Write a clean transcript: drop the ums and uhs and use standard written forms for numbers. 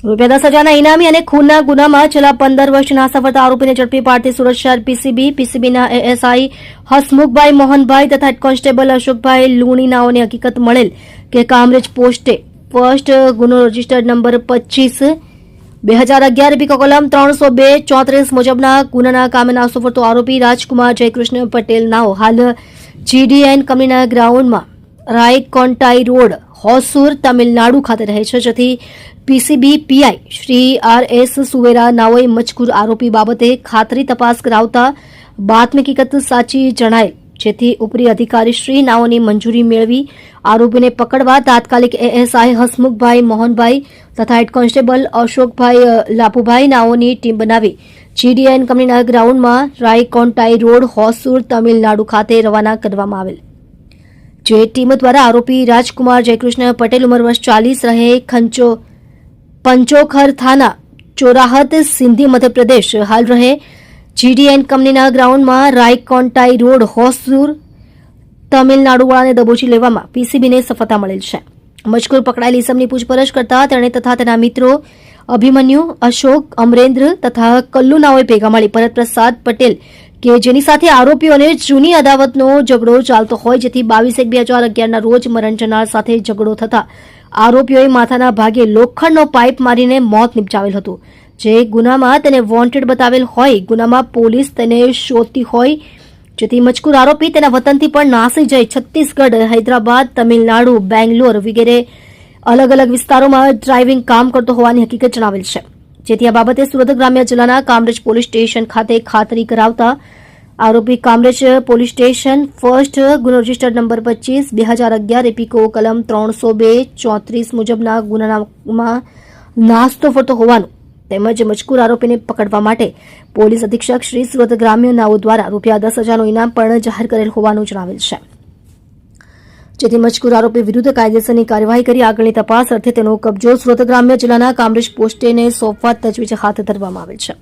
₹10,000 ઇનામી અને ખૂનના ગુનામાં છેલ્લા 15 વર્ષથી નાસા આરોપીને ઝડપી પાડતી સુરત શહેર પીસીબીના એએસઆઈ હસમુખભાઈ મોહનભાઈ તથા હેડ કોન્સ્ટેબલ અશોકભાઈ લુણીનાઓને હકીકત મળેલ કે કામરેજ પોસ્ટે ફર્સ્ટ ગુનો રજીસ્ટર્ડ નંબર 25/2011 પીકો કલમ 302-34 મુજબના ગુનાના કામે નાસો ફરતો આરોપી રાજકુમાર જયકૃષ્ણ પટેલ નાઓ હાલ જીડીએન કંપનીના ગ્રાઉન્ડમાં રાયકોન્ટાઈ રોડ હોસુર તમિલનાડુ ખાતે રહે છે, જેથી પીસીબી પીઆઈ શ્રી આર.એસ. સુવેરા નાઓએ મજકૂર આરોપી બાબતે ખાતરી તપાસ કરાવતા બાતમી હકીકત સાચી જણાયેલ, જેથી ઉપરી અધિકારી શ્રી નાઓની મંજૂરી મેળવી આરોપીને પકડવા તાત્કાલિક એએસઆઈ હસમુખભાઈ મોહનભાઈ તથા હેડ કોન્સ્ટેબલ અશોકભાઈ લાપુભાઈ નાઓની ટીમ બનાવી જીડીએન કંપનીના ગ્રાઉન્ડમાં રાયકોન્ટાઈ રોડ હોસુર તમિલનાડુ ખાતે રવાના કરવામાં આવેલ, જે ટીમ દ્વારા આરોપી રાજકુમાર જયકૃષ્ણ પટેલ ઉંમર વર્ષ 40 રહે પંચોખર થાના ચોરાહત સિંધી મધ્યપ્રદેશ હાલ રહે જીડીએન કંપનીના ગ્રાઉન્ડમાં રાયકોન્ટાઈ રોડ હોસુર તમિલનાડુવાળાને દબોચી લેવામાં પીસીબીને સફળતા મળેલ છે. મજકૂર પકડાયેલ ઇસમની પૂછપરછ કરતા તેણે તથા તેના મિત્રો અભિમન્યુ, અશોક, અમરેન્દ્ર તથા કલ્લુનાઓએ ભેગા મળી ભરત પ્રસાદ પટેલ કે જેની સાથે આરોપીઓને જૂની અદાવતનો ઝઘડો ચાલતો હોય, જેથી 22/1/2011ના રોજ મરણ જનાર સાથે ઝઘડો થતા આરોપીઓએ માથાના ભાગે લોખંડનો પાઇપ મારીને મોત નિપજાવેલ હતું, જે ગુનામાં તેને વોન્ટેડ બતાવેલ હોય. ગુનામાં પોલીસ તેને શોધતી હોય, જેથી મજકૂર આરોપી તેના વતનથી પણ નાસી જઈ છત્તીસગઢ, હૈદરાબાદ, તમિલનાડુ, બેંગ્લોર વગેરે અલગ અલગ વિસ્તારોમાં ડ્રાઇવિંગ કામ કરતો હોવાની હકીકત જણાવેલ છે, જેથી આ બાબતે સુરત ગ્રામ્ય જિલ્લાના કામરેજ પોલીસ સ્ટેશન ખાતે ખાતરી કરાવતા આરોપી કામરેજ પોલીસ સ્ટેશન ફર્સ્ટ ગુનો રજીસ્ટર્ડ નંબર 25/2011 પીકો કલમ 302-34 મુજબના ગુનામાં નાસ્તો ફરતો હોવાનું તેમજ મજકૂર આરોપીને પકડવા માટે પોલીસ અધિક્ષક શ્રી સુરત ગ્રામ્ય નાઓ દ્વારા ₹10,000 ઇનામ પણ જાહેર કરેલ હોવાનું જણાવેલ છે, જેથી મજકૂર આરોપી વિરુદ્ધ કાયદેસરની કાર્યવાહી કરી આગળની તપાસ અર્થે તેનો કબજો સુરત ગ્રામ્ય જિલ્લાના કામરેજ પોસ્ટેને સોંપવા તજવીજ હાથ ધરવામાં આવેલ છે.